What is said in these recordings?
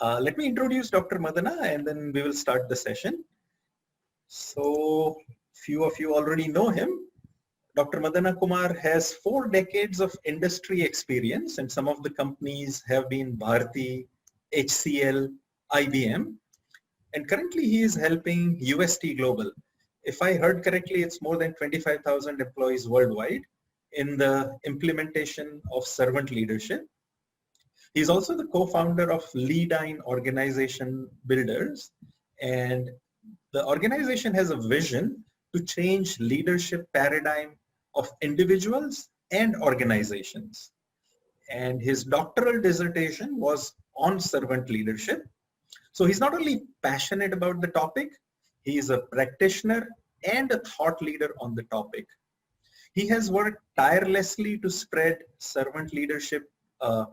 Let me introduce Dr. Madana and then we will start the session. So few of you already know him. Dr. Madana Kumar has 4 decades of industry experience and some of the companies have been Bharti, HCL, IBM, and currently he is helping UST Global. If I heard correctly, it's more than 25,000 employees worldwide in the implementation of servant leadership. He's also the co-founder of Leadine Organization Builders, and the organization has a vision to change leadership paradigm of individuals and organizations. And his doctoral dissertation was on servant leadership. So he's not only passionate about the topic, he is a practitioner and a thought leader on the topic. He has worked tirelessly to spread servant leadership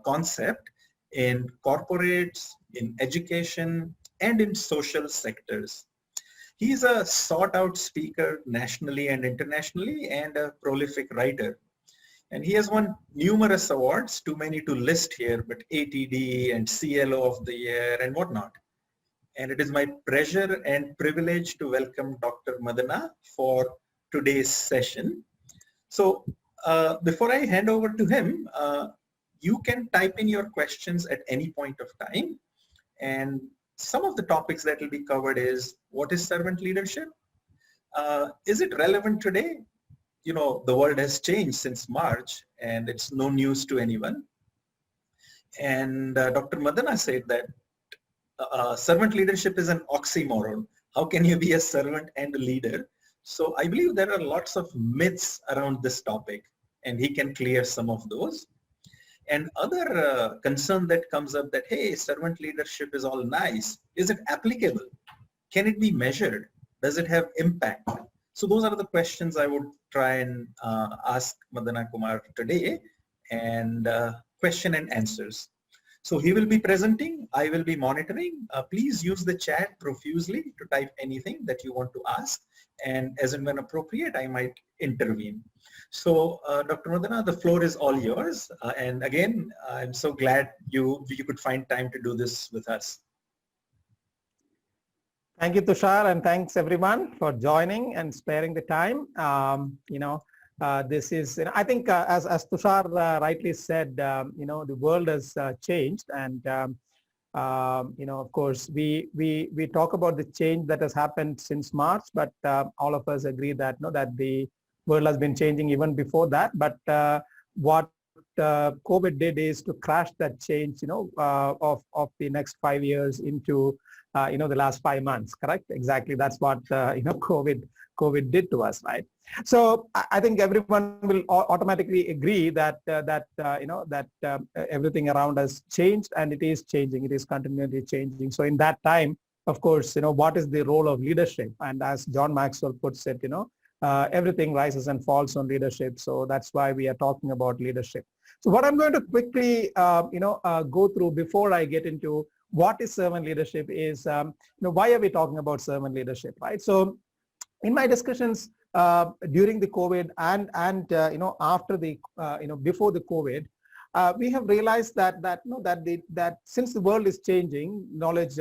concept in corporates, in education, and in social sectors. He is a sought-out speaker nationally and internationally and a prolific writer. And he has won numerous awards, too many to list here, but ATD and CLO of the Year and whatnot. And it is my pleasure and privilege to welcome Dr. Madana for today's session. So before I hand over to him, you can type in your questions at any point of time. And some of the topics that will be covered is, what is servant leadership? Is it relevant today? You know, the world has changed since March and it's no news to anyone. And Dr. Madana said that servant leadership is an oxymoron. How can you be a servant and a leader? So I believe there are lots of myths around this topic and he can clear some of those. And other concern that comes up that, hey, servant leadership is all nice. Is it applicable? Can it be measured? Does it have impact? So those are the questions I would try and ask Madana Kumar today, and question and answers. So he will be presenting, I will be monitoring. Please use the chat profusely to type anything that you want to ask, and as and when appropriate, I might intervene. So Dr. Madana, the floor is all yours. And again, I'm so glad you could find time to do this with us. Thank you, Tushar, and thanks everyone for joining and sparing the time. This is, I think, as Tushar rightly said, the world has changed, and of course, we talk about the change that has happened since March, but all of us agree that that the world has been changing even before that. But what COVID did is to crash that change, of the next 5 years into the last 5 months. Correct? Exactly. That's what COVID did to us, right? So I think everyone will automatically agree that everything around us changed, and it is changing. It is continually changing. So in that time, of course, what is the role of leadership? And as John Maxwell puts it, everything rises and falls on leadership. So that's why we are talking about leadership. So what I'm going to quickly, go through before I get into what is servant leadership is, why are we talking about servant leadership, right? So in my discussions during the COVID and after the, before the COVID, we have realized that since the world is changing, knowledge,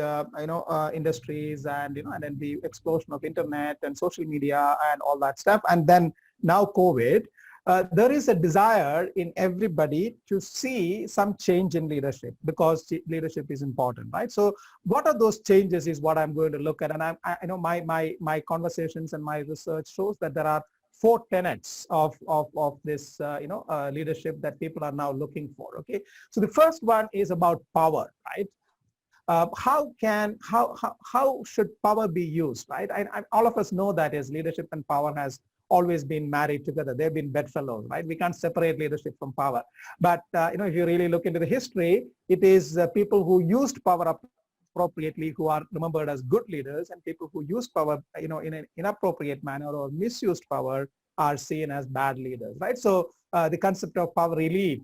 industries, and and then the explosion of internet and social media and all that stuff, and then now COVID, there is a desire in everybody to see some change in leadership, because leadership is important, right? So what are those changes is what I'm going to look at, and my conversations and my research shows that there are 4 tenets of this leadership that people are now looking for. Okay, so the first one is about power, right? How should power be used, right? All of us know that is leadership and power has always been married together. They've been bedfellows, right? We can't separate leadership from power. But if you really look into the history, it is people who used power appropriately who are remembered as good leaders, and people who use power in an inappropriate manner or misused power are seen as bad leaders, right? So the concept of power really,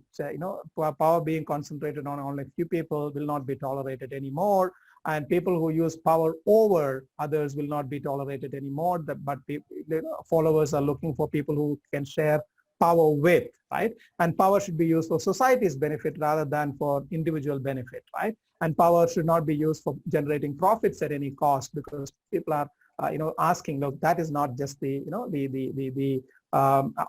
power being concentrated on only a few people will not be tolerated anymore, and people who use power over others will not be tolerated anymore. But followers are looking for people who can share power with, right? And power should be used for society's benefit rather than for individual benefit, right? And power should not be used for generating profits at any cost, because people are, asking, look, that is not just the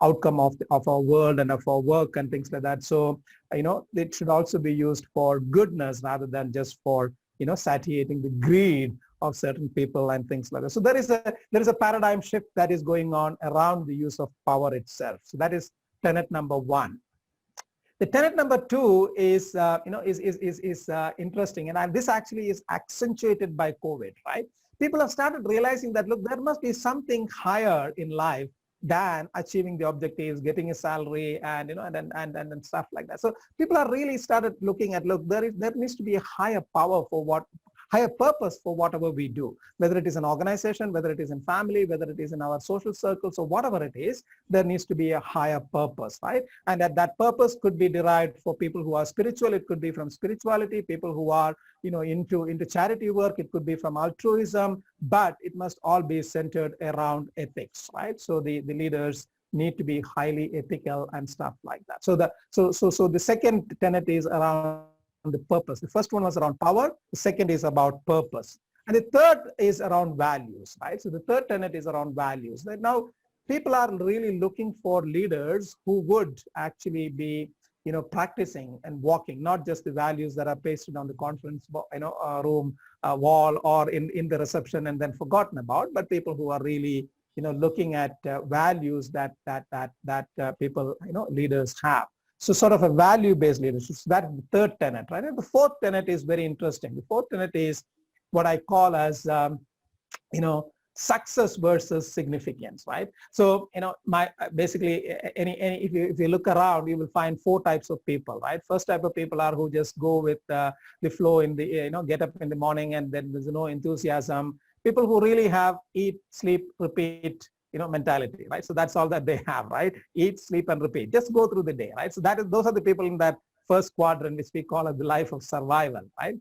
outcome of our world and of our work and things like that. So, it should also be used for goodness rather than just for, satiating the greed of certain people and things like that. So there is a paradigm shift that is going on around the use of power itself. So that is tenet number one. The tenet number two is interesting, and this actually is accentuated by COVID, right? People have started realizing that, look, there must be something higher in life than achieving the objectives, getting a salary, and and stuff like that. So people are really started looking at, look, there needs to be a higher power for higher purpose for whatever we do, whether it is an organization, whether it is in family, whether it is in our social circles, or whatever it is, there needs to be a higher purpose, right? And that purpose could be derived for people who are spiritual. It could be from spirituality. People who are, into charity work. It could be from altruism, but it must all be centered around ethics, right? So the leaders need to be highly ethical and stuff like that. So the second tenet is around the purpose. The first one was around power. The second is about purpose. And the third is around values, right? So the third tenet is around values. Now, people are really looking for leaders who would actually be, practicing and walking, not just the values that are pasted on the conference, room wall or in the reception and then forgotten about, but people who are really, looking at values that people, leaders have. So sort of a value-based leadership. So that's the third tenet, right? And the fourth tenet is very interesting. The fourth tenet is what I call as, success versus significance, right? So, basically, if you look around, you will find four types of people, right? First type of people are who just go with the flow in the, get up in the morning and then there's no enthusiasm. People who really have eat, sleep, repeat, mentality, right? So that's all that they have, right? Eat, sleep, and repeat. Just go through the day, right? So those are the people in that first quadrant, which we call as the life of survival, right?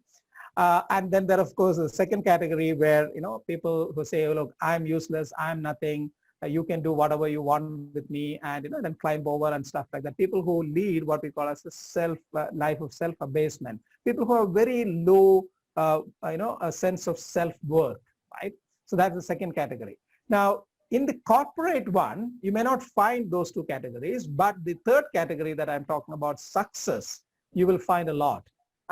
And then there, of course, the second category where, people who say, oh, look, I'm useless, I'm nothing, you can do whatever you want with me, and, then climb over and stuff like that. People who lead what we call as a life of self-abasement. People who have very low, a sense of self-worth, right? So that's the second category. Now, in the corporate one, you may not find those two categories, but the third category that I'm talking about, success, you will find a lot.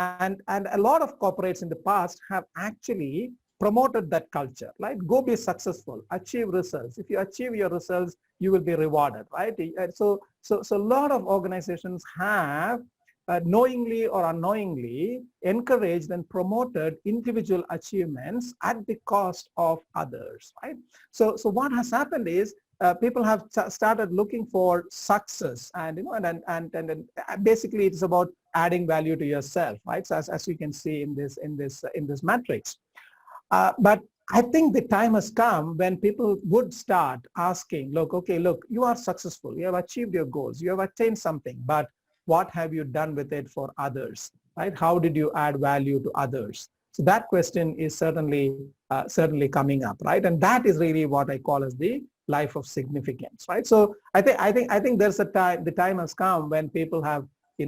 And a lot of corporates in the past have actually promoted that culture, right? Go be successful, achieve results. If you achieve your results, you will be rewarded, right? So a lot of organizations have knowingly or unknowingly encouraged and promoted individual achievements at the cost of others, right? So what has happened is people have started looking for success, and and basically it's about adding value to yourself, right? So as you can see in this matrix. But I think the time has come when people would start asking, look, okay, look, you are successful, you have achieved your goals, you have attained something, but what have you done with it for others, right? How did you add value to others? So that question is certainly coming up, right? And that is really what I call as the life of significance, right? So I think there's the time has come when people have,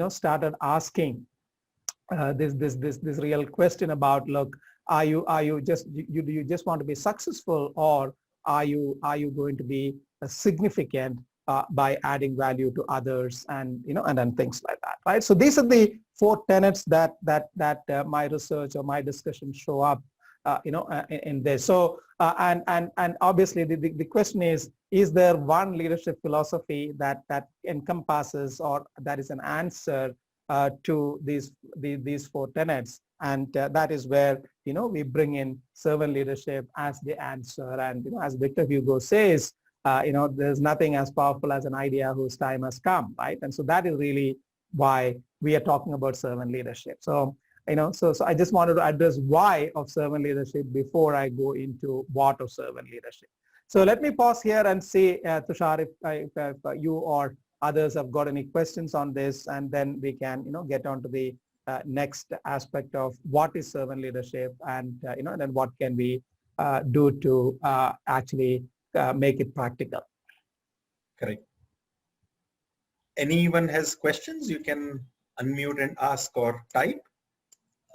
started asking this real question about, look, do you just want to be successful, or are you going to be significant by adding value to others, and and then things like that, right? So these are the four tenets that my research or my discussion show up in this. So and obviously the question is there one leadership philosophy that encompasses, or that is an answer to these four tenets? And that is where we bring in servant leadership as the answer. And as Victor Hugo says, there's nothing as powerful as an idea whose time has come, right? And so that is really why we are talking about servant leadership. So so I just wanted to address why of servant leadership before I go into what of servant leadership. So let me pause here and see, Tushar, if you or others have got any questions on this, and then we can get on to the next aspect of what is servant leadership, and and then what can we do to actually make it practical. Correct. anyone has questions, you can unmute and ask or type.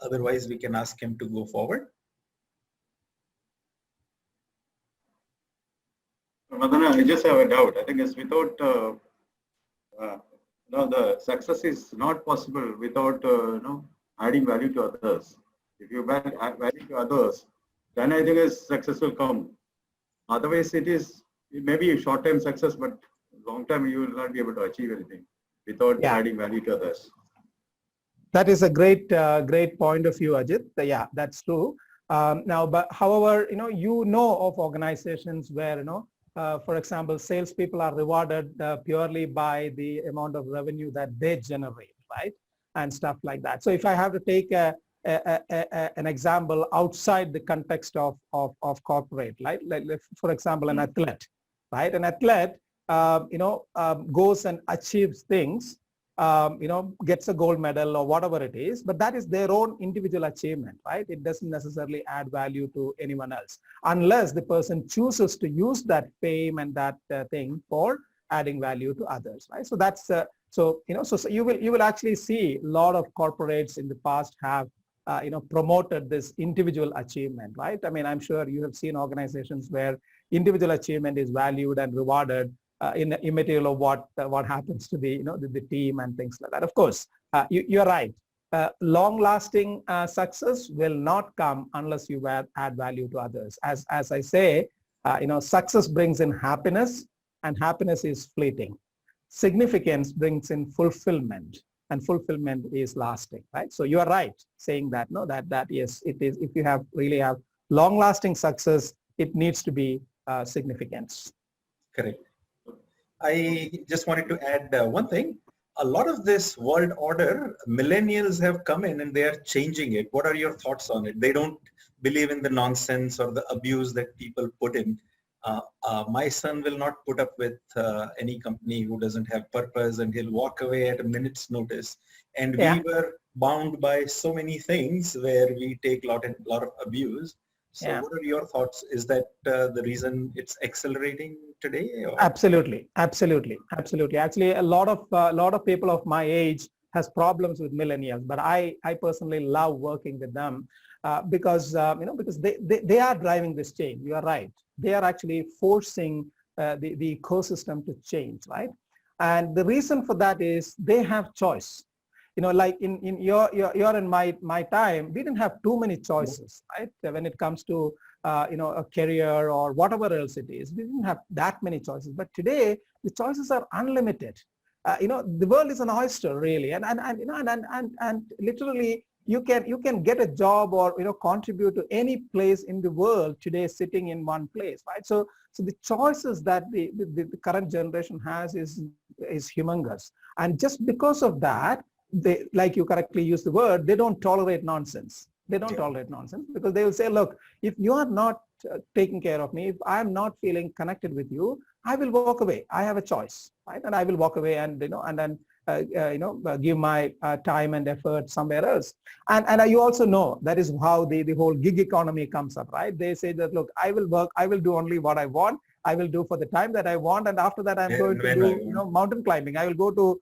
Otherwise, we can ask him to go forward. Madana, I just have a doubt. I think it's without, the success is not possible without, adding value to others. If you add value to others, then I think success will come. Otherwise, it may be a short-term success, but long-term you will not be able to achieve anything without adding value to others. That is a great point of view, Ajit. Yeah, that's true. Now, but however, you know of organizations where, for example, salespeople are rewarded purely by the amount of revenue that they generate, right? And stuff like that. So if I have to take an example outside the context of corporate, right? Like for example, an athlete, right? An athlete, goes and achieves things, gets a gold medal or whatever it is, but that is their own individual achievement, right? It doesn't necessarily add value to anyone else unless the person chooses to use that fame and that thing for adding value to others, right? So that's so you will actually see a lot of corporates in the past have promoted this individual achievement, right? I mean, I'm sure you have seen organizations where individual achievement is valued and rewarded immaterial of what happens to the team and things like that. Of course, you're right. Long-lasting success will not come unless you add value to others. As I say, success brings in happiness, and happiness is fleeting. Significance brings in fulfillment, and fulfillment is lasting, right? So you are right saying that, that yes, it is. If you really have long-lasting success, it needs to be significance. Correct. I just wanted to add one thing. A lot of this world order, millennials have come in and they are changing it. What are your thoughts on it? They don't believe in the nonsense or the abuse that people put in. My son will not put up with any company who doesn't have purpose, and he'll walk away at a minute's notice. And we were bound by so many things where we take a lot of abuse. So what are your thoughts? Is that the reason it's accelerating today? Or? Absolutely. Actually, a lot of people of my age has problems with millennials, but I personally love working with them because they are driving this change. You are right. They are actually forcing the ecosystem to change, right? And the reason for that is they have choice. Like in your and my time, we didn't have too many choices, right? When it comes to a career or whatever else it is, we didn't have that many choices. But today, the choices are unlimited. The world is an oyster, really, and literally you can get a job or contribute to any place in the world today, sitting in one place, right? So the choices that the current generation has is humongous, and just because of that, they, like you correctly use the word, they don't tolerate nonsense. They don't tolerate nonsense because they will say, look, if you are not taking care of me, if I'm not feeling connected with you, I will walk away. I have a choice, right? And I will walk away and give my time and effort somewhere else. And you also know that is how the whole gig economy comes up, right? They say that, look, I will work, I will do only what I want. I will do for the time that I want, and after that I'm going to do mountain climbing. I will go to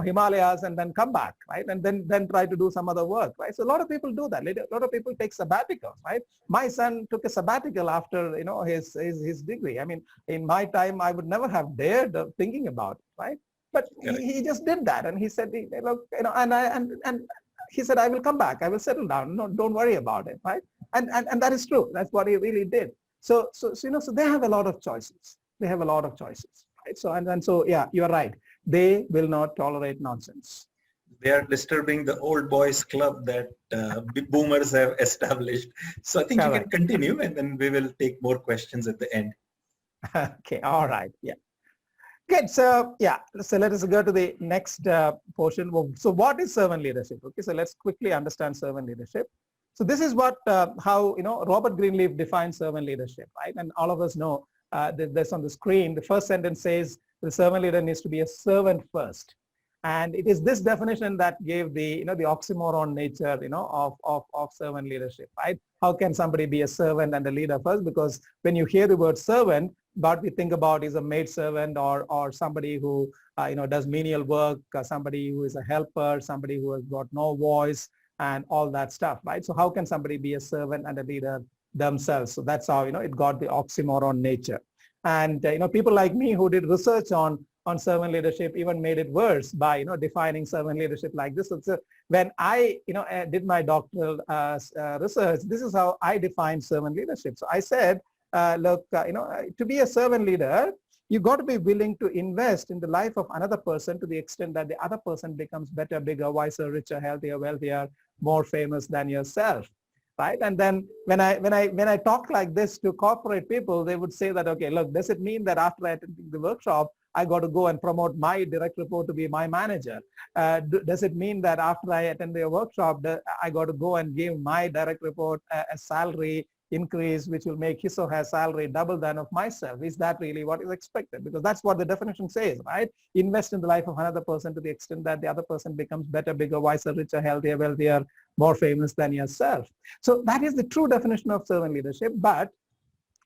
Himalayas and then come back, right? And then try to do some other work, right? So a lot of people do that. A lot of people take sabbaticals, right? My son took a sabbatical after his degree. I mean, in my time, I would never have dared thinking about it, right? But he just did that, and he said, look, and he said, I will come back. I will settle down. No, don't worry about it, right? And that is true. That's what he really did. So they have a lot of choices. They have a lot of choices, right? So yeah, you are right. They will not tolerate nonsense. They are disturbing the old boys club that boomers have established. So I think you can continue, and then we will take more questions at the end. Okay. All right. Yeah. Good. So yeah. So let us go to the next portion. So what is servant leadership? Okay. So let's quickly understand servant leadership. So this is what how Robert Greenleaf defines servant leadership, right? And all of us know this on the screen. The first sentence says the servant leader needs to be a servant first, and it is this definition that gave the the oxymoron nature of servant leadership, right? How can somebody be a servant and a leader first? Because when you hear the word servant, what we think about is a maid servant or somebody who does menial work, somebody who is a helper, somebody who has got no voice and all that stuff, right? So how can somebody be a servant and a leader themselves? So that's how it got the oxymoron nature. And people like me who did research on servant leadership even made it worse by defining servant leadership like this. So when I did my doctoral research, this is how I defined servant leadership. So I said, look, to be a servant leader, you got to be willing to invest in the life of another person to the extent that the other person becomes better, bigger, wiser, richer, healthier, wealthier, more famous than yourself, right? And then when I talk like this to corporate people, they would say that, okay, look, does it mean that after attending the workshop, I got to go and promote my direct report to be my manager? Does it mean that after I attend the workshop, I got to go and give my direct report a salary increase, which will make his or her salary double than of myself? Is that really what is expected? Because that's what the definition says, right? Invest in the life of another person to the extent that the other person becomes better, bigger, wiser, richer, healthier, wealthier, more famous than yourself. So that is the true definition of servant leadership. But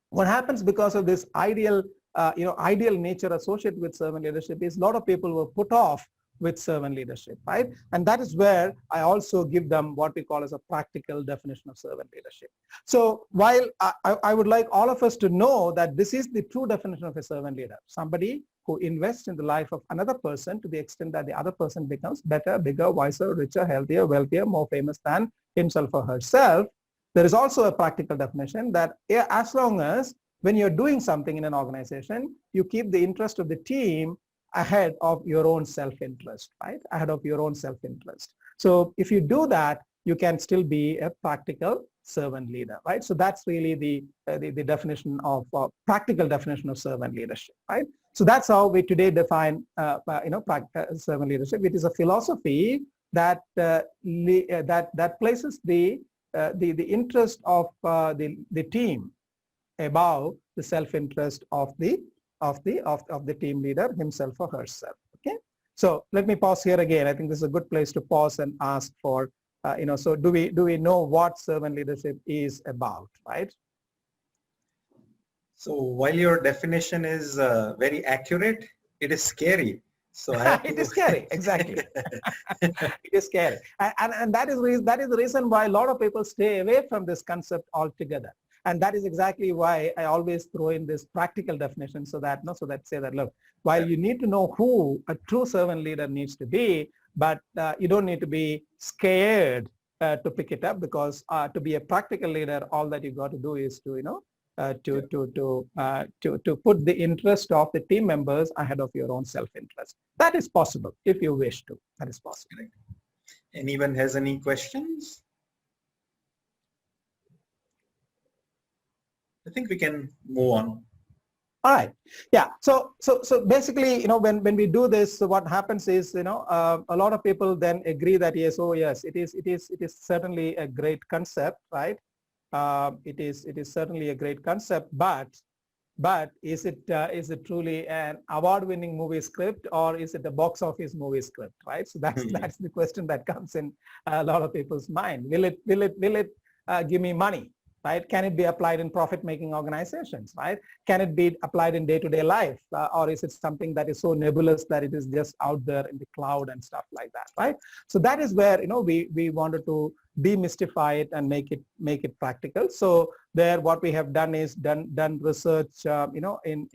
what happens because of this ideal nature associated with servant leadership is a lot of people were put off with servant leadership, right? And that is where I also give them what we call as a practical definition of servant leadership. So while I would like all of us to know that this is the true definition of a servant leader, somebody who invests in the life of another person to the extent that the other person becomes better, bigger, wiser, richer, healthier, wealthier, more famous than himself or herself. There is also a practical definition that as long as when you're doing something in an organization, you keep the interest of the team ahead of your own self-interest, right? Ahead of your own self-interest. So if you do that, you can still be a practical servant leader, right? So that's really the definition of practical definition of servant leadership, right? So that's how we today define servant leadership. It is a philosophy that that places the interest of the team above the self-interest of the team leader himself or herself. Okay, so let me pause here again. I think this is a good place to pause and ask for so do we know what servant leadership is about, right? So while your definition is very accurate, it is scary. So I have It to... is scary, exactly. It is scary, and that is the reason why a lot of people stay away from this concept altogether. And that is exactly why I always throw in this practical definition so that say that, look, while you need to know who a true servant leader needs to be, but you don't need to be scared to pick it up, because to be a practical leader, all that you got to do is to to put the interest of the team members ahead of your own self-interest. That is possible if you wish to. That is possible. Anyone has any questions? I think we can move on. All right. Yeah. So basically, when we do this, what happens is, a lot of people then agree that yes, oh yes, it is certainly a great concept, right? It is certainly a great concept, but is it truly an award-winning movie script, or is it a box office movie script, right? So that's the question that comes in a lot of people's mind. Will it give me money? Right? Can it be applied in profit-making organizations, right? Can it be applied in day-to-day life? Or is it something that is so nebulous that it is just out there in the cloud and stuff like that, right? So that is where, we wanted to demystify it and make it practical. So there, what we have done is done research, in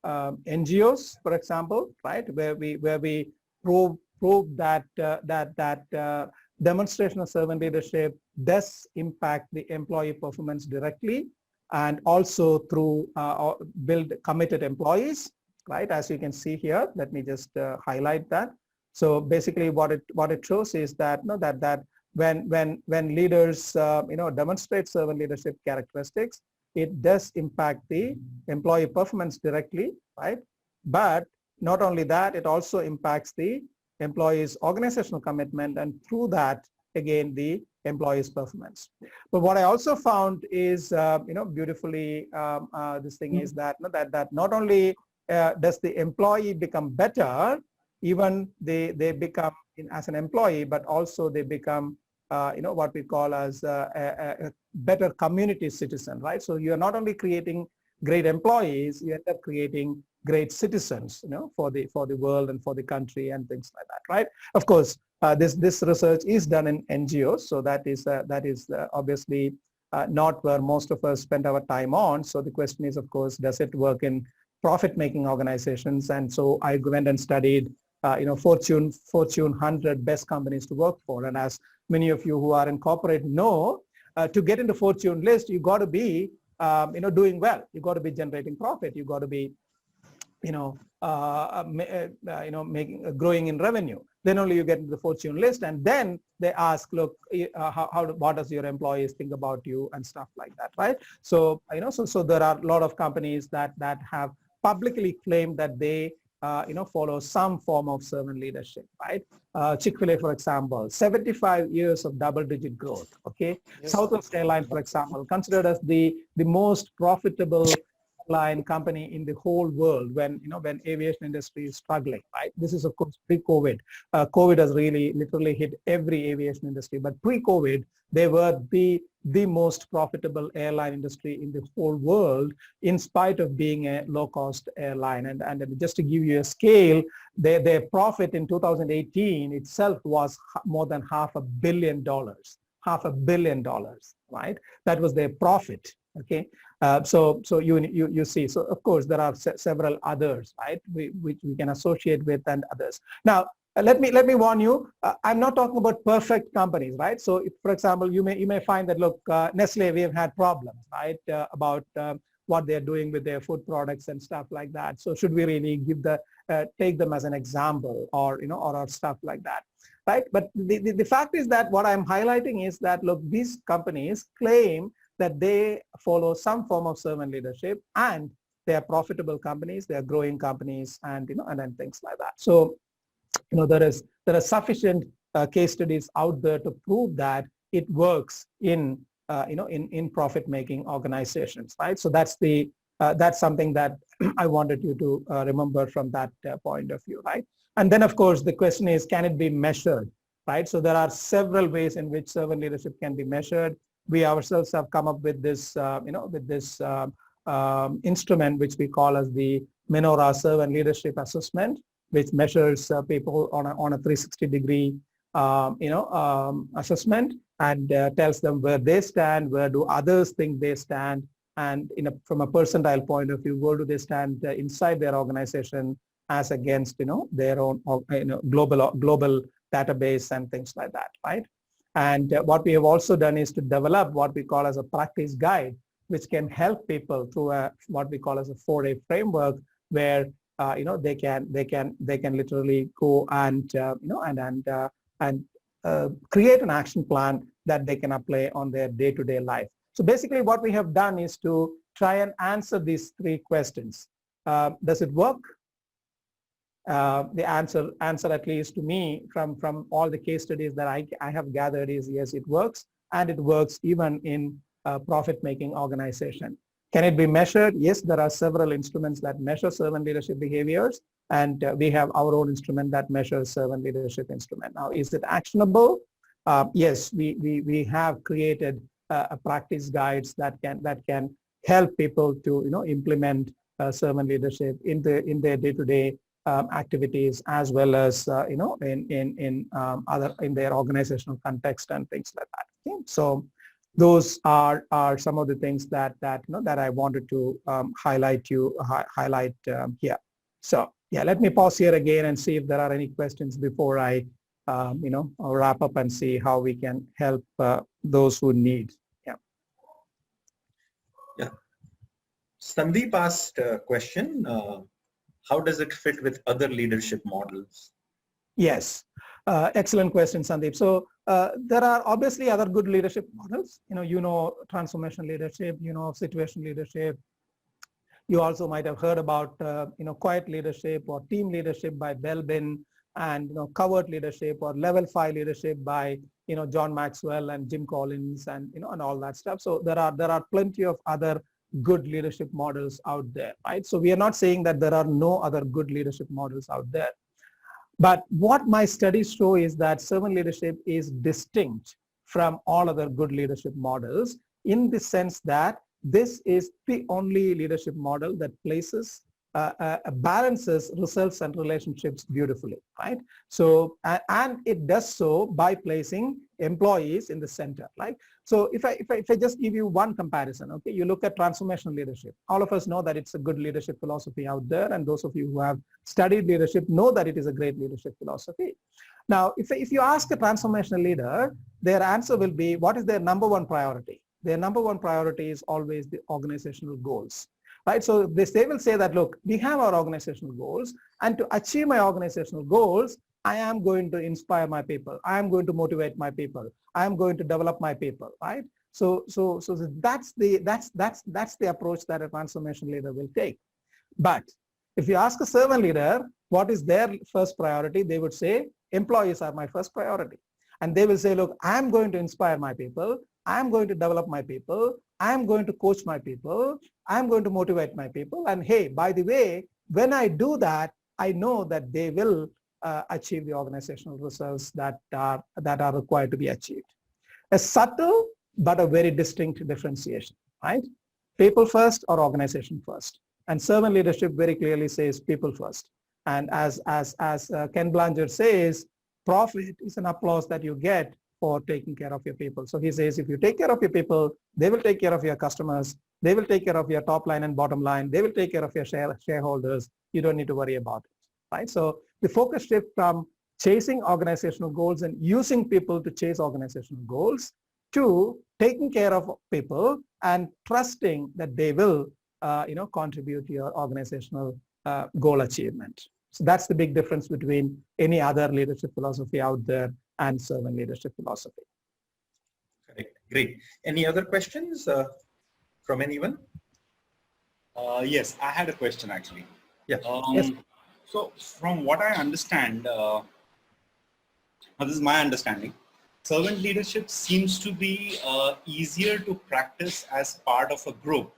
NGOs, for example, right? Where we prove that demonstration of servant leadership does impact the employee performance directly, and also through build committed employees, right? As you can see here, let me just highlight that. So basically, what it shows is that that when leaders demonstrate servant leadership characteristics, it does impact the employee performance directly, right? But not only that, it also impacts the employees' organizational commitment, and through that, again, the employees' performance. But what I also found is, beautifully, this thing is that not only does the employee become better, even they become as an employee, but also they become, what we call as a better community citizen, right? So you're not only creating great employees, you end up creating great citizens, for the world and for the country and things like that, right? Of course, this research is done in NGOs, so that is obviously not where most of us spend our time on. So the question is, of course, does it work in profit-making organizations? And so I went and studied, Fortune 100 best companies to work for. And as many of you who are in corporate know, to get into Fortune list, you got to be, doing well. You got to be generating profit. You got to be, growing in revenue. Then only you get into the Fortune list, and then they ask, look, what does your employees think about you and stuff like that, right? So, so there are a lot of companies that have publicly claimed that they, follow some form of servant leadership, right? Chick-fil-A, for example, 75 years of double-digit growth, okay? Yes. Southwest Airlines, for example, considered as the most profitable airline company in the whole world when aviation industry is struggling, right? This is, of course, pre-COVID. COVID has really literally hit every aviation industry, but pre-COVID, they were the most profitable airline industry in the whole world, in spite of being a low-cost airline. And just to give you a scale, their profit in 2018 itself was more than $500 million. $500 million, right? That was their profit. Okay, so you see. So of course there are several others, right? Which we can associate with and others. Now let me warn you. I'm not talking about perfect companies, right? So if, for example, you may find that, look, Nestle, we have had problems, right, about what they're doing with their food products and stuff like that. So should we really take them as an example, or or stuff like that, right? But the fact is that what I'm highlighting is that, look, these companies claim that they follow some form of servant leadership, and they are profitable companies, they are growing companies, and and then things like that. So there are sufficient case studies out there to prove that it works in in profit-making organizations, right? So that's something that I wanted you to remember from that point of view, right? And then, of course, the question is, can it be measured, right? So there are several ways in which servant leadership can be measured. We ourselves have come up with this, instrument which we call as the Menorah Servant Leadership Assessment, which measures people on a 360-degree, assessment, and tells them where they stand, where do others think they stand, and from a percentile point of view, where do they stand inside their organization as against their own global database and things like that, right? And what we have also done is to develop what we call as a practice guide, which can help people through what we call as a 4-day framework, where they can literally go and create an action plan that they can apply on their day-to-day life. So basically, what we have done is to try and answer these 3 questions. Does it work? The answer, at least to me, from all the case studies that I have gathered, is yes, it works, and it works even in a profit-making organization. Can it be measured? Yes, there are several instruments that measure servant leadership behaviors, and we have our own instrument that measures servant leadership instrument. Now, is it actionable? Yes, we have created a practice guides that can help people to implement servant leadership in their day-to-day activities, as well as in their organizational context and things like that. Okay? So those are some of the things that I wanted to highlight here. So yeah, let me pause here again and see if there are any questions before I wrap up and see how we can help those who need. Yeah. Sandeep asked a question. How does it fit with other leadership models? Yes, excellent question, Sandeep. So there are obviously other good leadership models. Transformation leadership, situation leadership. You also might have heard about quiet leadership or team leadership by Belbin, and covert leadership or level 5 leadership by John Maxwell and Jim Collins, and and all that stuff. So there are plenty of other good leadership models out there, right? So we are not saying that there are no other good leadership models out there. But what my studies show is that servant leadership is distinct from all other good leadership models, in the sense that this is the only leadership model that balances results and relationships beautifully, right? So, and it does so by placing employees in the center, right? So if I just give you one comparison, okay, you look at transformational leadership. All of us know that it's a good leadership philosophy out there, and those of you who have studied leadership know that it is a great leadership philosophy. Now, if you ask a transformational leader, their answer will be, what is their number one priority? Their number one priority is always the organizational goals, right? So they will say that, look, we have our organizational goals, and to achieve my organizational goals, I am going to inspire my people. I am going to motivate my people. I am going to develop my people, right? So that's the approach that a transformation leader will take. But if you ask a servant leader, what is their first priority? They would say, employees are my first priority. And they will say, look, I'm going to inspire my people. I'm going to develop my people. I'm going to coach my people. I'm going to motivate my people. And hey, by the way, when I do that, I know that they will achieve the organizational results that are required to be achieved. A subtle but a very distinct differentiation, right? People first or organization first. And servant leadership very clearly says people first. And as Ken Blanchard says, profit is an applause that you get for taking care of your people. So he says, if you take care of your people, they will take care of your customers. They will take care of your top line and bottom line. They will take care of your shareholders. You don't need to worry about it, right? So the focus shift from chasing organizational goals and using people to chase organizational goals to taking care of people and trusting that they will contribute to your organizational goal achievement. So that's the big difference between any other leadership philosophy out there and servant leadership philosophy. Correct. Great. Any other questions from anyone? Yes, I had a question actually. Yeah. Yes. So from what I understand, this is my understanding, servant leadership seems to be easier to practice as part of a group,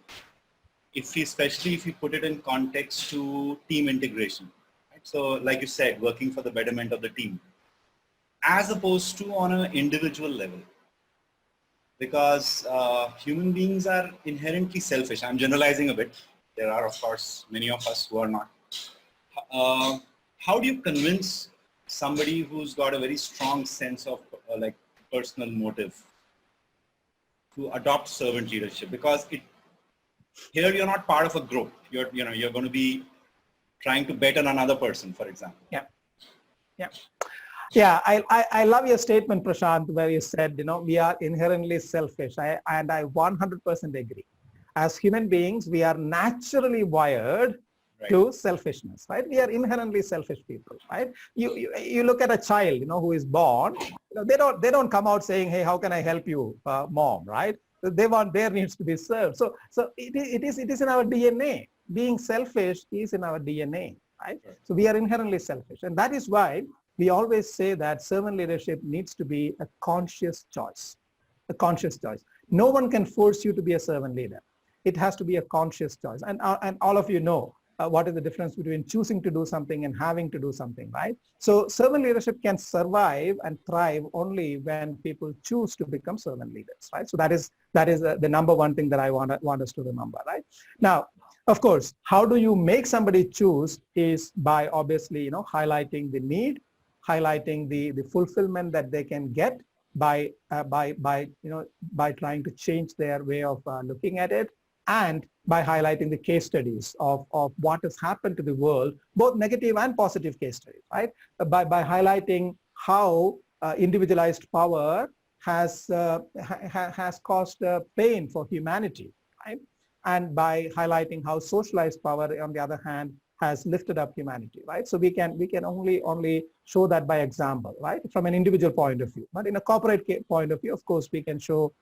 especially if you put it in context to team integration. Right? So like you said, working for the betterment of the team, as opposed to on an individual level. Because human beings are inherently selfish. I'm generalizing a bit. There are, of course, many of us who are not. How do you convince somebody who's got a very strong sense of personal motive to adopt servant leadership? Because here you're not part of a group. You're going to be trying to better another person, for example. Yeah, I love your statement, Prashant, where you said, we are inherently selfish. And I 100% agree. As human beings, we are naturally wired to selfishness, right? We are inherently selfish people, right? You look at a child, who is born, they don't come out saying, hey, how can I help you, mom, right? They want their needs to be served. So it is in our DNA. Being selfish is in our DNA, right? So we are inherently selfish. And that is why we always say that servant leadership needs to be a conscious choice, a conscious choice. No one can force you to be a servant leader. It has to be a conscious choice. And all of you know what is the difference between choosing to do something and having to do something, right? So servant leadership can survive and thrive only when people choose to become servant leaders, right? So that is the number one thing that I want us to remember, right? Now, of course, how do you make somebody choose is by obviously, highlighting the need, highlighting the fulfillment that they can get by trying to change their way of looking at it, and by highlighting the case studies of what has happened to the world, both negative and positive case studies, right? By highlighting how individualized power has caused pain for humanity, right? And by highlighting how socialized power, on the other hand, has lifted up humanity, right? So we can only show that by example, right? From an individual point of view. But in a corporate point of view, of course, we can show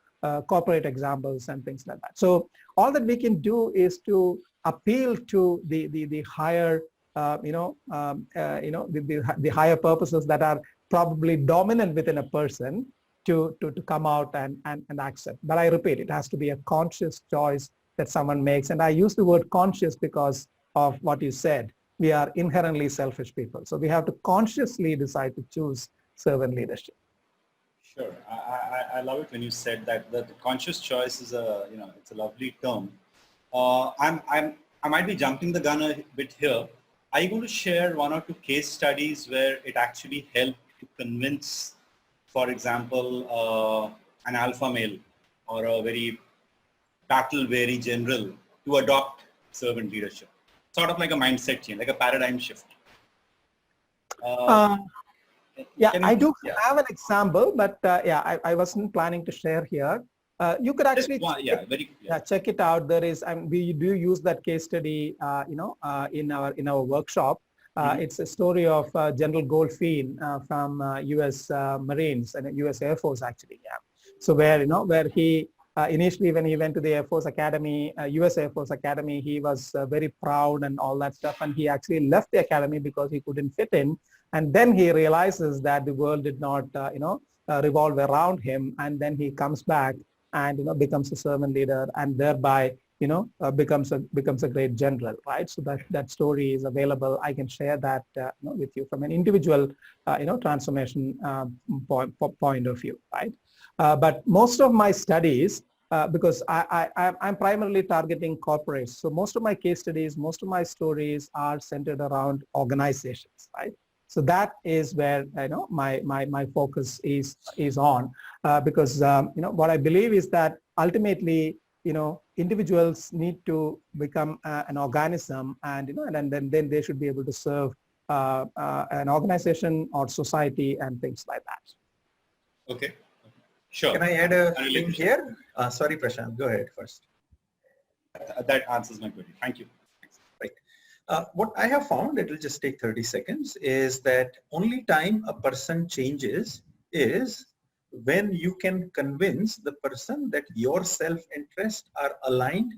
corporate examples and things like that. So all that we can do is to appeal to the higher, the higher purposes that are probably dominant within a person to come out and accept. But I repeat, it has to be a conscious choice that someone makes. And I use the word conscious because of what you said. We are inherently selfish people. So we have to consciously decide to choose servant leadership. Sure. I love it when you said that the conscious choice is it's a lovely term. I might be jumping the gun a bit here. Are you going to share one or two case studies where it actually helped to convince, for example, an alpha male or a very battle-weary general to adopt servant leadership? Sort of like a mindset change, like a paradigm shift. Uh, yeah, Can I you- do yeah. have an example, but I wasn't planning to share here. You could Just actually one, yeah, very yeah, check it out. There is, we do use that case study, in our workshop. Mhm. It's a story of General Goldfein from U.S. Marines and U.S. Air Force, actually. Yeah. So where he initially, when he went to the Air Force Academy, U.S. Air Force Academy, he was very proud and all that stuff, and he actually left the academy because he couldn't fit in. And then he realizes that the world did not, revolve around him, and then he comes back and becomes a servant leader, and thereby becomes a great general, right? So that story is available. I can share that with you from an individual transformation point of view, right? But most of my studies, because I'm primarily targeting corporates, so most of my case studies, most of my stories are centered around organizations, right? So that is where my focus is on, because what I believe is that ultimately individuals need to become an organism, and and then they should be able to serve an organization or society and things like that. Okay. Sure. Can I add a I really thing appreciate here? Sorry, Prashant, go ahead first. that answers my query. Thank you. Right. What I have found, it will just take 30 seconds, is that only time a person changes is when you can convince the person that your self-interest are aligned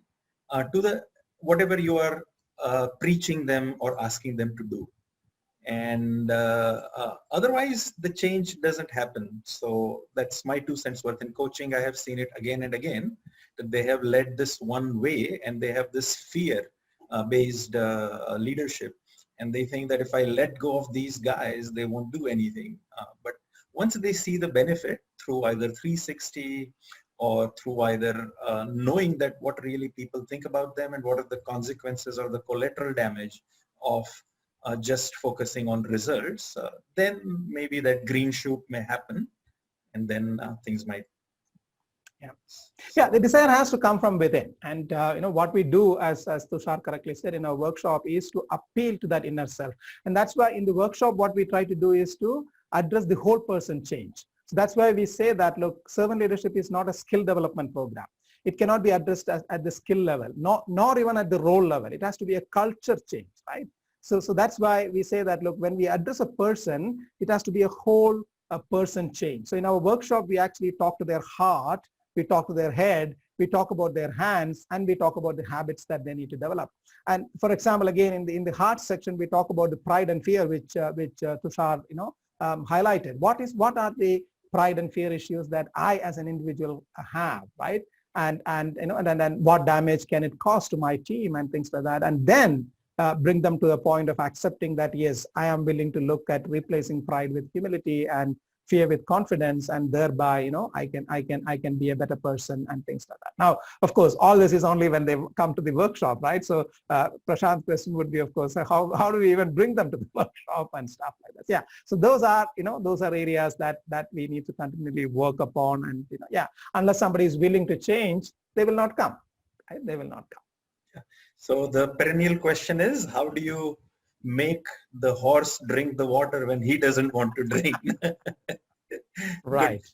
to the whatever you are preaching them or asking them to do. And otherwise the change doesn't happen. So that's my 2 cents worth. In coaching, I have seen it again and again, that they have led this one way and they have this fear based leadership, and they think that if I let go of these guys, they won't do anything. But once they see the benefit through either 360 or through either knowing that what really people think about them and what are the consequences or the collateral damage of just focusing on results, then maybe that green shoot may happen, and then things might. Yeah, yeah. The desire has to come from within, and what we do, as Tushar correctly said in our workshop, is to appeal to that inner self, and that's why in the workshop what we try to do is to address the whole person change. So that's why we say that, look, servant leadership is not a skill development program. It cannot be addressed at the skill level, nor even at the role level. It has to be a culture change, right? So that's why we say that, look, when we address a person, it has to be a person change. So in our workshop, we actually talk to their heart, we talk to their head, we talk about their hands, and we talk about the habits that they need to develop. And for example, again, in the heart section, we talk about the pride and fear, which Tushar highlighted. What are the pride and fear issues that I as an individual have, right? And then what damage can it cause to my team and things like that, and then bring them to a point of accepting that, yes, I am willing to look at replacing pride with humility and fear with confidence, and thereby I can be a better person and things like that. Now, of course, all this is only when they come to the workshop, right? So Prashant's question would be, of course, how do we even bring them to the workshop and stuff like that? Yeah, so those are areas that we need to continually work upon, and unless somebody is willing to change, they will not come, right? They will not come. So the perennial question is, how do you make the horse drink the water when he doesn't want to drink? Right.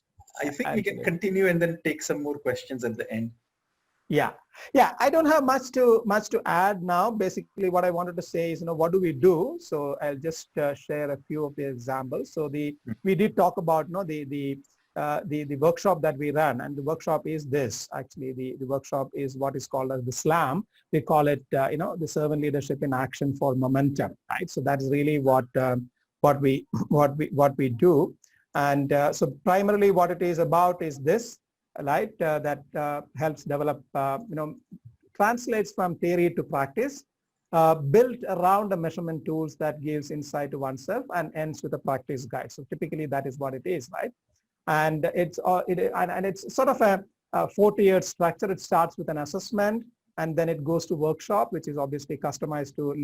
I think Absolutely. we can continue and then take some more questions at the end. Yeah. I don't have much to add now. Basically, what I wanted to say is, what do we do? So I'll just share a few of the examples. So we did talk about the workshop that we run, and the workshop is this. Actually, the workshop is what is called as the SLAM. We call it the servant leadership in action for momentum, right? So that is really what we do. And so primarily what it is about is this, right? That helps develop, translates from theory to practice, built around the measurement tools that gives insight to oneself, and ends with a practice guide. So typically that is what it is, right? And it's sort of a 40-year structure. It starts with an assessment, and then it goes to workshop, which is obviously customized to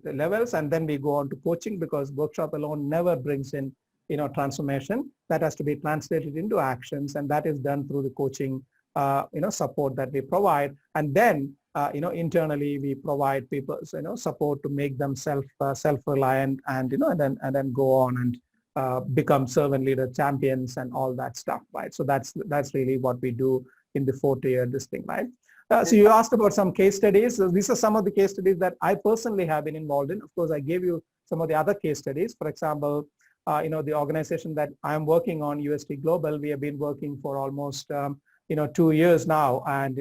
levels, and then we go on to coaching, because workshop alone never brings in transformation. That has to be translated into actions, and that is done through the coaching support that we provide. And then internally we provide people support to make them self-reliant, and and then go on and become servant leader champions and all that stuff, right? So that's really what we do in the 4th-year this thing, right? So you asked about some case studies. So these are some of the case studies that I personally have been involved in. Of course, I gave you some of the other case studies. For example, the organization that I'm working on, UST Global, we have been working for almost 2 years now, and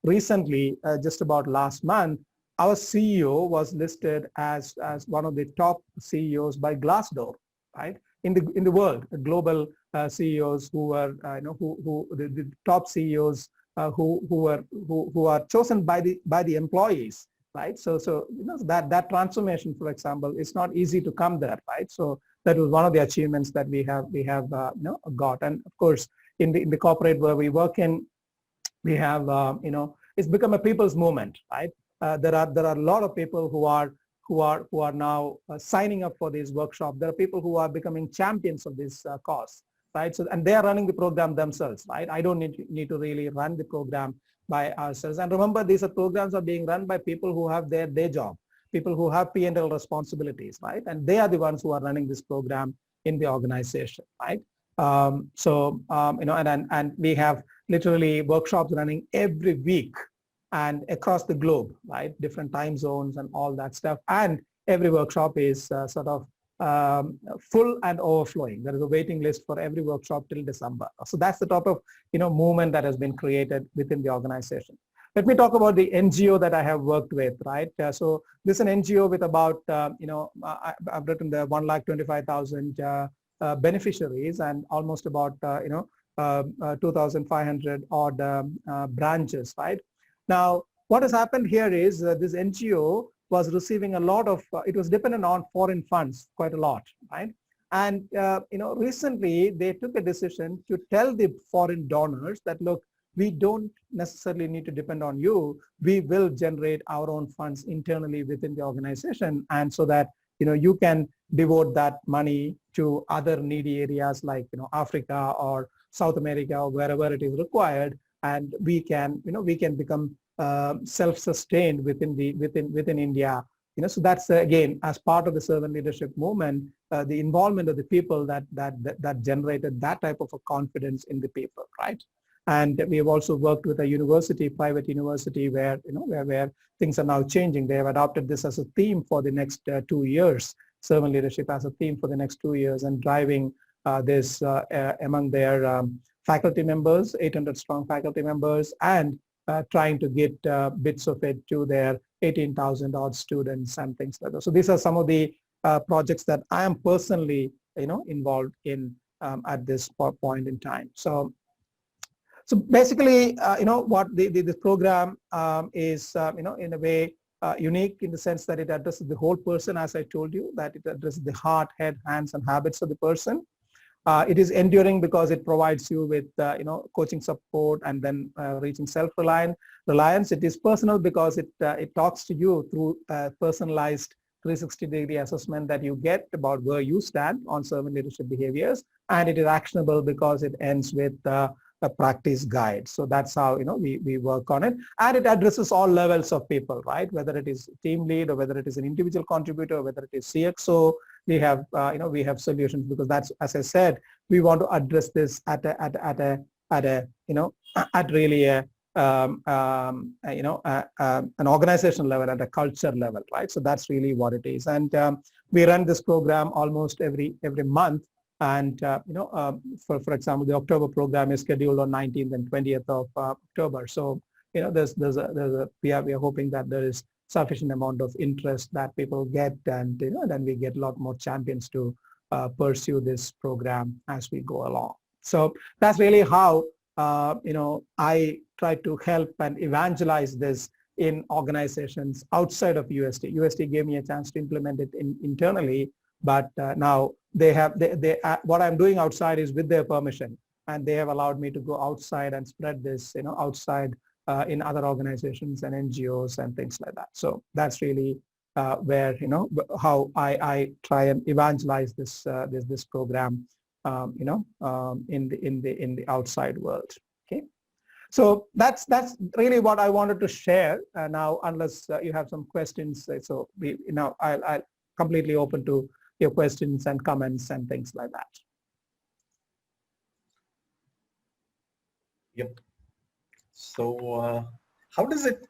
recently, just about last month, our CEO was listed as one of the top CEOs by Glassdoor, right? In the world, the global CEOs who are the top CEOs who are chosen by the employees, right? So that transformation, for example, is not easy to come there, right? So that was one of the achievements that we have got. And of course, in the corporate where we work in, we have it's become a people's movement, right? There are a lot of people who are now signing up for this workshop. There are people who are becoming champions of this cause, right? So, and they are running the program themselves, right? I don't need to really run the program by ourselves. And remember, these are programs are being run by people who have their day job, people who have P&L responsibilities, right? And they are the ones who are running this program in the organization, right? And we have literally workshops running every week and across the globe, right? Different time zones and all that stuff. And every workshop is sort of full and overflowing. There is a waiting list for every workshop till December. So that's the type of movement that has been created within the organization. Let me talk about the NGO that I have worked with, right? So this is an NGO with about I've written the 125,000 beneficiaries and almost about 2,500 odd branches, right? Now, what has happened here is this NGO was receiving a lot of, it was dependent on foreign funds quite a lot, right? And, recently they took a decision to tell the foreign donors that, look, we don't necessarily need to depend on you. We will generate our own funds internally within the organization. And so that, you can devote that money to other needy areas like, Africa or South America or wherever it is required. And we can become self-sustained within India. So that's again, as part of the servant leadership movement, the involvement of the people that generated that type of a confidence in the people, right? And we have also worked with a university, private university, where where things are now changing. They have adopted this as a theme for the next 2 years, servant leadership as a theme for the next 2 years, and driving this among their faculty members, 800 strong faculty members, and trying to get bits of it to their 18,000 odd students and things like that. So these are some of the projects that I am personally, involved in at this point in time. So basically, what this program is, in a way unique in the sense that it addresses the whole person, as I told you, that it addresses the heart, head, hands, and habits of the person. It is enduring because it provides you with, coaching support and then reaching self-reliance. It is personal because it talks to you through personalized 360-degree assessment that you get about where you stand on servant leadership behaviors. And it is actionable because it ends with a practice guide. So that's how we work on it, and it addresses all levels of people, right? Whether it is team lead or whether it is an individual contributor, or whether it is CXO, we have we have solutions, because that's, as I said, we want to address this at really a an organizational level, at a culture level, right? So that's really what it is. And we run this program almost every month. And for example, the October program is scheduled on 19th and 20th of October. So we are hoping that there is sufficient amount of interest that people get, and then we get a lot more champions to pursue this program as we go along. So that's really how I try to help and evangelize this in organizations outside of UST. UST gave me a chance to implement it internally, but now what I'm doing outside is with their permission, and they have allowed me to go outside and spread this, outside in other organizations and NGOs and things like that. So that's really where, how I try and evangelize this program, in the outside world. Okay. So that's really what I wanted to share now, unless you have some questions. So I'll completely open to your questions and comments and things like that. Yep. So how does it,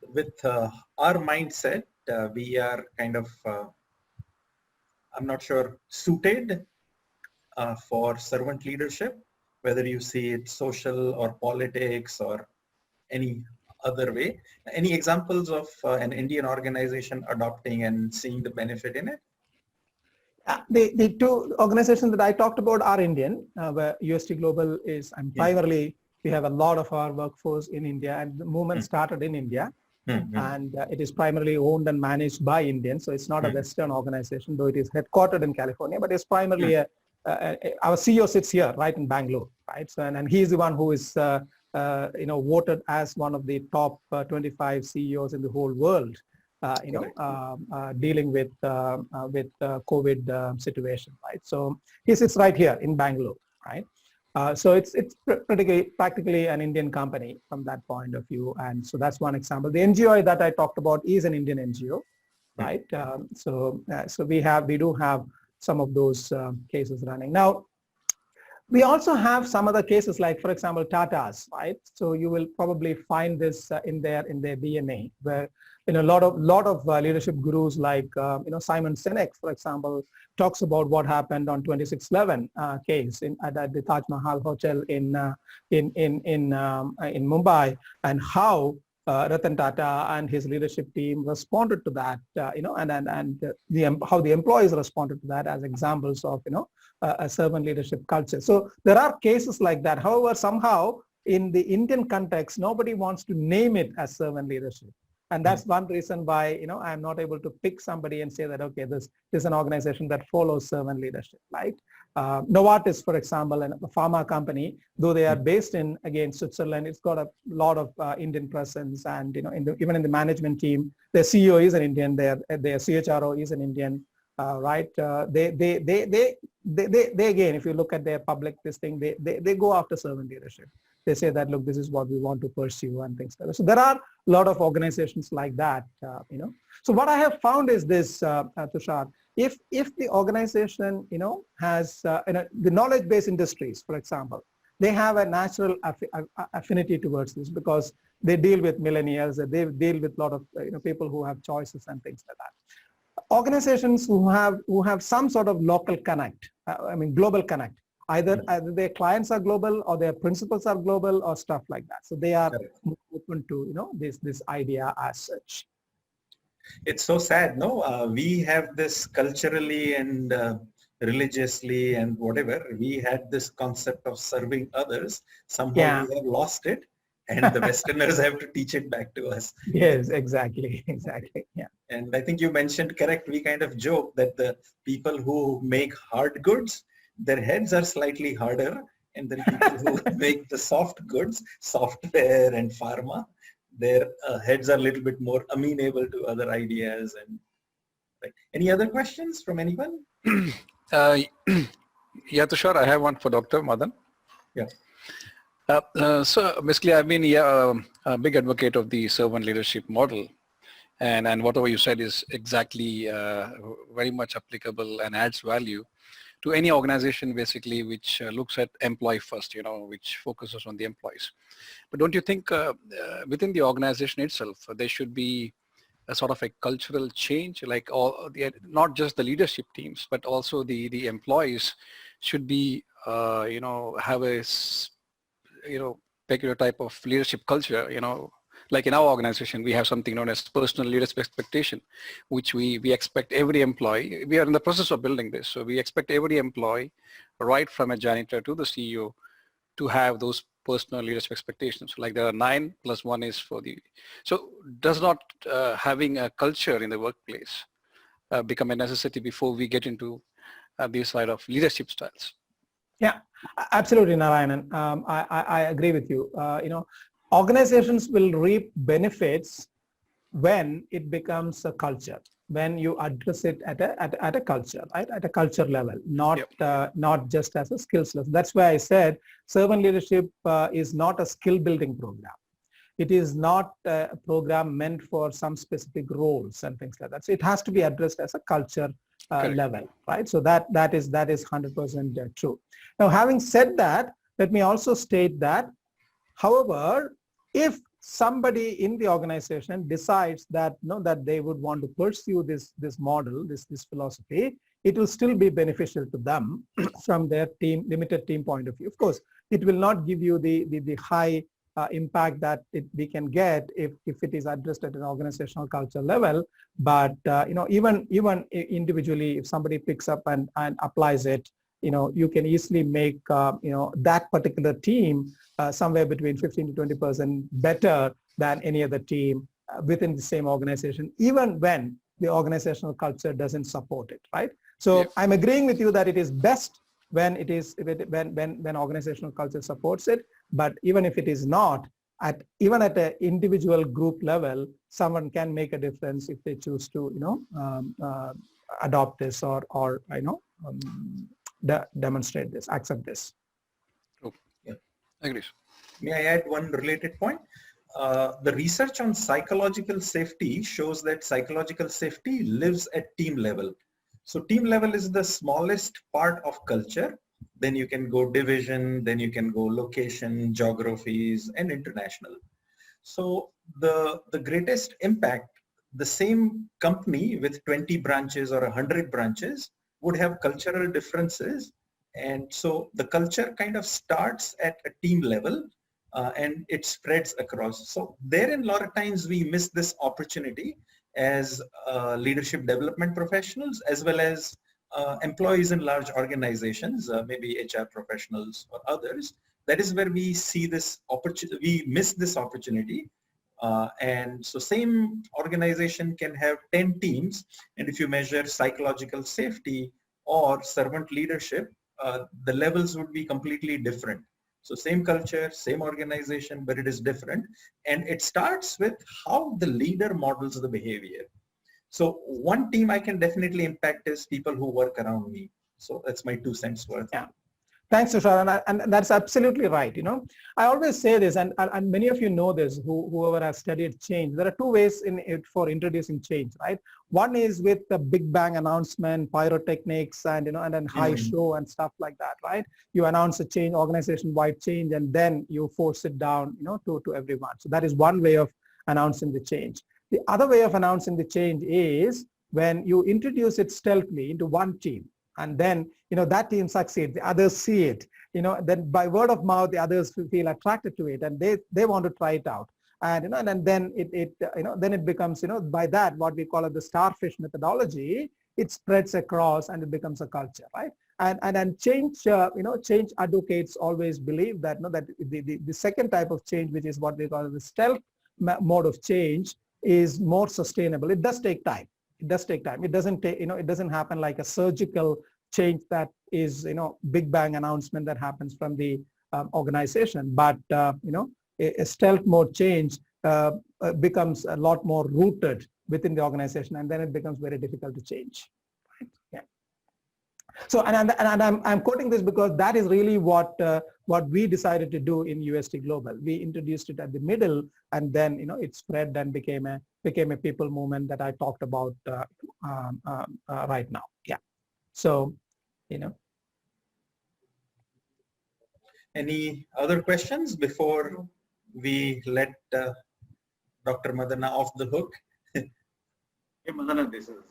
with our mindset, we are kind of, I'm not sure, suited for servant leadership, whether you see it social or politics or any other way. Any examples of an Indian organization adopting and seeing the benefit in it? The two organizations that I talked about are Indian, where UST Global is, and primarily we have a lot of our workforce in India, and the movement started in India. And it is primarily owned and managed by Indians. So it's not a Western organization, though it is headquartered in California, but it's primarily our CEO sits here, right in Bangalore, right? So, and he's the one who is, voted as one of the top 25 CEOs in the whole world, dealing with COVID situation, right? So he sits right here in Bangalore, right? So it's practically an Indian company from that point of view. And so that's one example. The NGO that I talked about is an Indian NGO, right? So we do have some of those cases running. Now, we also have some other cases like, for example, Tata's, right? So you will probably find this in their DNA, where a lot of leadership gurus like Simon Sinek, for example, talks about what happened on 2611 case at the Taj Mahal Hotel in Mumbai, and how Ratan Tata and his leadership team responded to that, and how the employees responded to that as examples of a servant leadership culture. So there are cases like that. However, somehow in the Indian context, nobody wants to name it as servant leadership. And that's one reason why, I'm not able to pick somebody and say that, okay, this is an organization that follows servant leadership, right? Novartis, for example, a pharma company, though they are based in, again, Switzerland, it's got a lot of Indian presence, and, even in the management team, their CEO is an Indian, their CHRO is an Indian, right? They again, if you look at their public thing, they go after servant leadership. They say that, look, this is what we want to pursue and things like that. So there are a lot of organizations like that, So what I have found is this, Tushar, if the organization, has, the knowledge-based industries, for example, they have a natural affinity towards this because they deal with millennials, they deal with a lot of people who have choices and things like that. Organizations who have some sort of local connect, global connect. Either their clients are global or their principals are global or stuff like that. So they are open to this idea as such. It's so sad, no? We have this culturally and religiously and whatever. We had this concept of serving others. Somehow we have lost it, and the Westerners have to teach it back to us. Yes, exactly. Yeah. And I think you mentioned correct. We kind of joke that the people who make hard goods, their heads are slightly harder, and then people who make the soft goods, software and pharma, their heads are a little bit more amenable to other ideas. And right. Any other questions from anyone? Yeah, Tushar, I have one for Dr. Madan. Yeah. So basically, I've been a big advocate of the servant leadership model, and whatever you said is exactly very much applicable and adds value to any organization basically which looks at employee first, which focuses on the employees. But don't you think within the organization itself, there should be a sort of a cultural change, like not just the leadership teams, but also the employees should be, have a, peculiar type of leadership culture, like in our organization, we have something known as personal leadership expectation, which we expect every employee. We are in the process of building this. So we expect every employee, right from a janitor to the CEO, to have those personal leadership expectations. Like there are 9 plus 1 is for the, so does not having a culture in the workplace become a necessity before we get into this side of leadership styles. Yeah, absolutely, Narayanan. I agree with you. Organizations will reap benefits when it becomes a culture, when you address it at a culture, right? At a culture level, not just as a skills level. That's why I said servant leadership is not a skill building program. It is not a program meant for some specific roles and things like that. So it has to be addressed as a culture level, right? So that is 100% true. Now, having said that, let me also state that, however, if somebody in the organization decides that that they would want to pursue this model, this philosophy, it will still be beneficial to them from their limited team point of view. Of course, it will not give you the high impact that we can get if it is addressed at an organizational culture level. But even individually, if somebody picks up and applies it, you can easily make that particular team somewhere between 15 to 20% better than any other team within the same organization, even when the organizational culture doesn't support it, right? So I'm agreeing with you that it is best when when organizational culture supports it. But even if it is not, even at an individual group level, someone can make a difference if they choose to adopt this or demonstrate this, accept this. Yeah. Agree. May I add one related point? The research on psychological safety shows that psychological safety lives at team level. So team level is the smallest part of culture. Then you can go division, then you can go location, geographies, and international. So the greatest impact, the same company with 20 branches or 100 branches would have cultural differences. And so the culture kind of starts at a team level and it spreads across. So therein, a lot of times we miss this opportunity as leadership development professionals, as well as employees in large organizations, maybe HR professionals or others. That is where we see this opportunity, we miss this opportunity. And so same organization can have 10 teams, and if you measure psychological safety or servant leadership, the levels would be completely different. So same culture, same organization, but it is different. And it starts with how the leader models the behavior. So one team I can definitely impact is people who work around me. So that's my 2 cents worth. Yeah. Thanks, Tushar, and that's absolutely right. I always say this, and many of you know this, whoever has studied change. There are 2 ways in it for introducing change, right? One is with the big bang announcement, pyrotechnics, and then high show and stuff like that, right? You announce a change, organization-wide change, and then you force it down, to everyone. So that is one way of announcing the change. The other way of announcing the change is when you introduce it stealthily into one team. And then, that team succeeds, the others see it, then by word of mouth, the others feel attracted to it and they want to try it out. And, and then then it becomes, by that, what we call it the starfish methodology, it spreads across and it becomes a culture, right? And change, change advocates always believe that, that the second type of change, which is what we call the stealth mode of change, is more sustainable. It does take time. It does take time. It doesn't take, it doesn't happen like a surgical change that is, big bang announcement that happens from the organization. But, a stealth mode change becomes a lot more rooted within the organization, and then it becomes very difficult to change. Right? Yeah. So, and I'm quoting this because that is really what we decided to do in UST Global. We introduced it at the middle, and then it spread and became a people movement that I talked about right now. Yeah. So, Any other questions before we let Dr. Madana off the hook? Hey, Madana, this is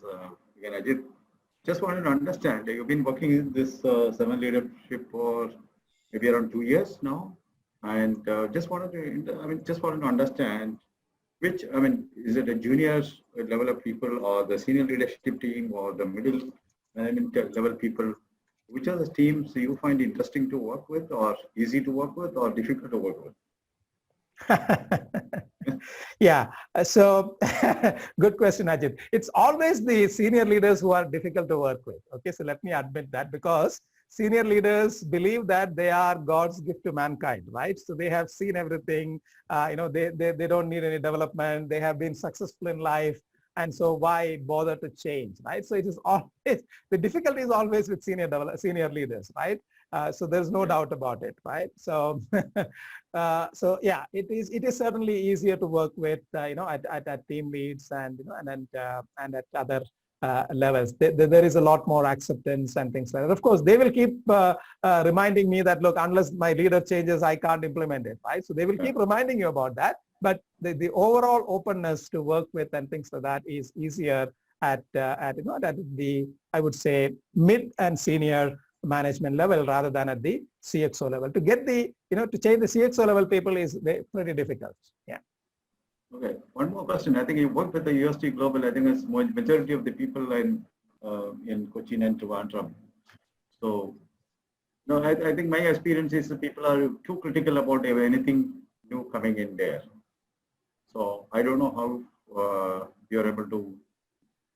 again Ajit. Just wanted to understand, you've been working in this servant leadership for maybe around 2 years now, and just wanted to understand which, is it a junior level of people or the senior leadership team or the middle level people? Which are the teams you find interesting to work with or easy to work with or difficult to work with? Yeah. So good question, Ajit. It's always the senior leaders who are difficult to work with. Okay, so let me admit that, because senior leaders believe that they are God's gift to mankind, right? So they have seen everything. They don't need any development. They have been successful in life. And so why bother to change, right? So it is always, the difficulty is always with senior leaders, right? So there's no doubt about it, right? So, so yeah, it is certainly easier to work with, at team leads and, and at other levels. There is a lot more acceptance and things like that. Of course, they will keep reminding me that, look, unless my leader changes, I can't implement it, right? So they will keep reminding you about that. But the overall openness to work with and things like that is easier at the, I would say, mid and senior management level rather than at the CXO level. To get the, to change the CXO level people is pretty difficult. Yeah. Okay, one more question. I think you work with the UST Global. I think it's majority of the people in Cochin and Trivandrum. So, no, I think my experience is that people are too critical about anything new coming in there. So I don't know how you're able to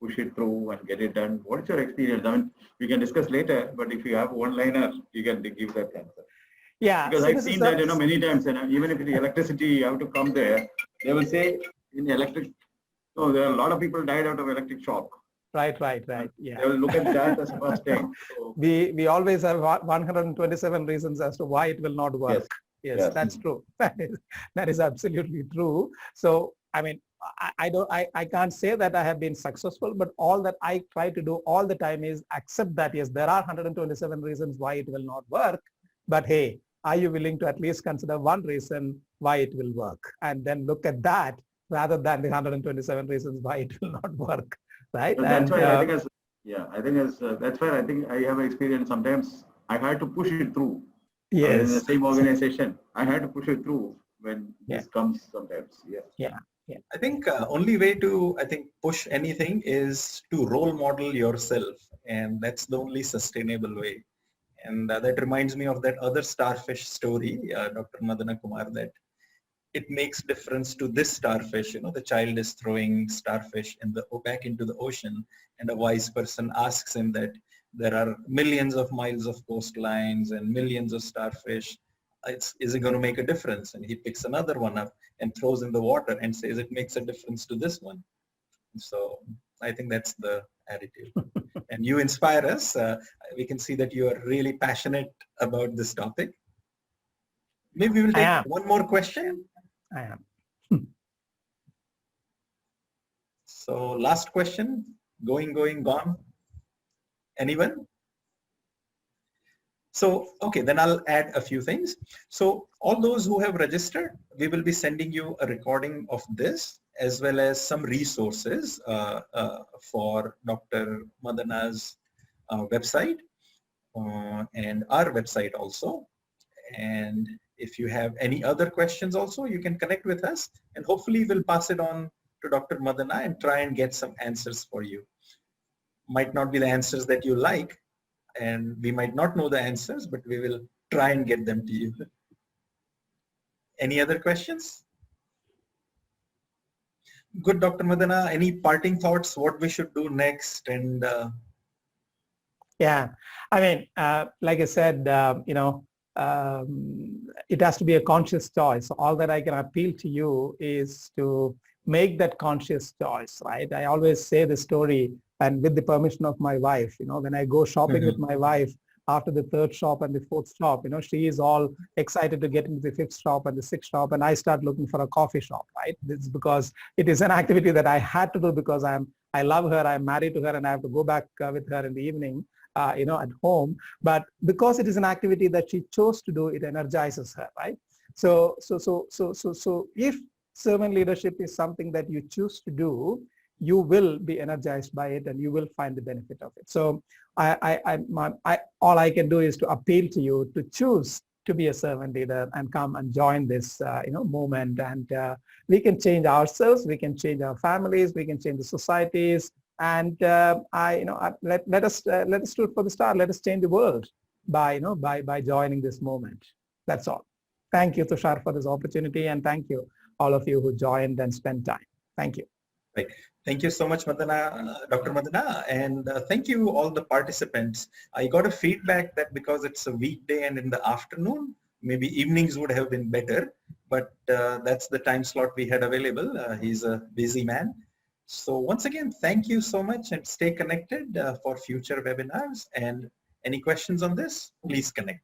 push it through and get it done. What's your experience? I mean, we can discuss later, but if you have one liner, you can give that answer. Yeah. Because I've seen that, many times, and even if the electricity, you have to come there, they will say in the electric, no, there are a lot of people died out of electric shock. Right. Yeah. They will look at that as the first thing. So, we always have 127 reasons as to why it will not work. Yes. That's true. That is absolutely true. So, I mean, I can't say that I have been successful, but all that I try to do all the time is accept that, yes, there are 127 reasons why it will not work, but hey, are you willing to at least consider one reason why it will work? And then look at that rather than the 127 reasons why it will not work, right? So that's why I think that's why I think I have experience. Sometimes I had to push it through. Yes. In the same organization, I had to push it through when this comes sometimes. Yeah. I think only way to, push anything is to role model yourself. And that's the only sustainable way. And that reminds me of that other starfish story, Dr. Madana Kumar, that it makes difference to this starfish. The child is throwing starfish back into the ocean, and a wise person asks him that there are millions of miles of coastlines and millions of starfish. Is it going to make a difference? And he picks another one up and throws in the water and says it makes a difference to this one. So I think that's the attitude. And you inspire us. We can see that you are really passionate about this topic. Maybe we will take one more question. I am. So last question, going, gone. Anyone? So, okay, then I'll add a few things. So all those who have registered, we will be sending you a recording of this as well as some resources for Dr. Madana's website and our website also. And if you have any other questions also, you can connect with us, and hopefully we'll pass it on to Dr. Madana and try and get some answers for you. Might not be the answers that you like, and we might not know the answers, but we will try and get them to you. Any other questions? Good, Dr. Madana, any parting thoughts, what we should do next? And yeah, I mean, like I said, it has to be a conscious choice. All that I can appeal to you is to make that conscious choice, right? I always say the story, and with the permission of my wife, when I go shopping with my wife, after the third shop and the fourth shop, she is all excited to get into the fifth shop and the sixth shop, and I start looking for a coffee shop, right? This is because it is an activity that I had to do because I love her, I'm married to her, and I have to go back with her in the evening, at home. But because it is an activity that she chose to do, it energizes her, right? So if servant leadership is something that you choose to do, you will be energized by it and you will find the benefit of it. So all I can do is to appeal to you to choose to be a servant leader and come and join this movement, and we can change ourselves, we can change our families, we can change the societies, and let us shoot for the star. Let us change the world by joining this movement. That's all. Thank you, Tushar, for this opportunity, and thank you all of you who joined and spent time. Thank you. Right. Thank you so much, Madana, Dr. Madana, and thank you all the participants. I got a feedback that because it's a weekday and in the afternoon, maybe evenings would have been better, but that's the time slot we had available. He's a busy man. So once again, thank you so much and stay connected for future webinars. And any questions on this, please connect.